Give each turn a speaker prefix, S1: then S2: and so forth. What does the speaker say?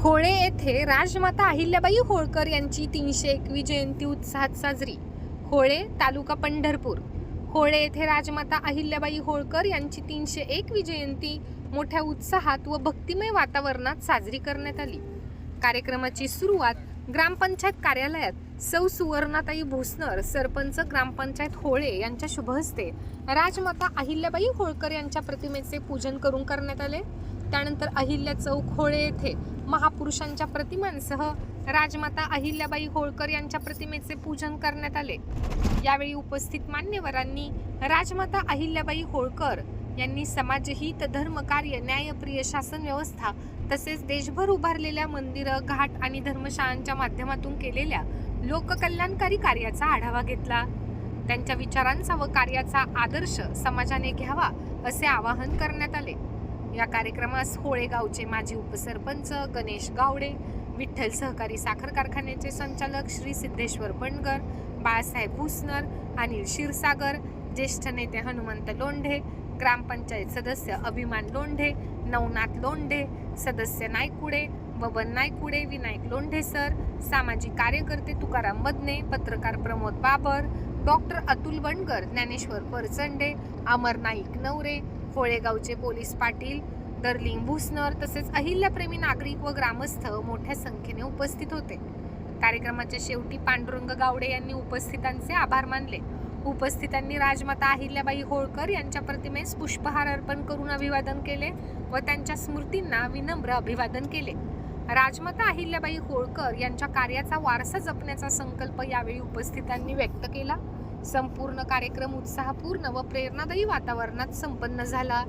S1: होळे येथे राजमाता अहिल्याबाई होळकर यांची 301वी जयंती उत्साहात साजरी. होळे तालुका पंढरपूर. होळे येथे राजमाता अहिल्याबाई होळकर यांची 301वी जयंती मोठ्या उत्साहात व भक्तिमय वातावरणात साजरी करण्यात आली. कार्यक्रमाची सुरुवात ग्रामपंचायत कार्यालयात सौ सुवर्णाताई भोसनर, सरपंच ग्रामपंचायत होळे यांच्या शुभ हस्ते राजमाता अहिल्याबाई होळकर यांच्या प्रतिमेचे पूजन करून करण्यात आले. त्यानंतर अहिल्या चौक होळे येथे महापुरुषांच्या प्रतिमांसह राजमाता अहिल्याबाई होळकर यांच्या प्रतिमेचे पूजन करण्यात आले. यावेळी उपस्थित मान्यवरांनी राजमाता अहिल्याबाई होळकर यांनी समाजहित, धर्मकार्य, न्यायप्रिय शासन व्यवस्था तसेच देशभर उभारलेल्या मंदिरं, घाट आणि धर्मशाळांच्या माध्यमातून केलेल्या लोककल्याणकारी कार्याचा आढावा घेतला. त्यांच्या विचारांचा व कार्याचा आदर्श समाजाने घ्यावा असे आवाहन करण्यात आले. या कार्यक्रमास होळे गावचे माजी उपसरपंच गणेश गावडे, विठ्ठल सहकारी साखर कारखान्याचे संचालक श्री सिद्धेश्वर बनगर, बाळासाहेब भुसनर, अनिल क्षीरसागर, ज्येष्ठ नेते हनुमंत लोंढे, ग्रामपंचायत सदस्य अभिमान लोंढे, नवनाथ लोंढे, सदस्य नायकुडे, बबन नायकुडे, विनायक लोंढे सर, सामाजिक कार्यकर्ते तुकाराम मदने, पत्रकार प्रमोद बाबर, डॉक्टर अतुल बनगर, ज्ञानेश्वर परचंडे, अमर नाईक नवरे, होळेगावचे पोलीस पाटील दर्लिंग भुसनर तसेच अहिल्याप्रेमी नागरिक व ग्रामस्थ मोठ्या संख्येने उपस्थित होते. कार्यक्रमाच्या शेवटी पांडुरंग गावडे यांनी उपस्थितांचे आभार मानले. उपस्थितांनी राजमाता अहिल्याबाई होळकर यांच्या प्रतिमेस पुष्पहार अर्पण करून अभिवादन केले व त्यांच्या स्मृतींना विनम्र अभिवादन केले. राजमाता अहिल्याबाई होळकर यांच्या कार्याचा वारसा जपण्याचा संकल्प यावेळी उपस्थितांनी व्यक्त केला. संपूर्ण कार्यक्रम उत्साहपूर्ण व प्रेरणादायी वातावरणात संपन्न झाला.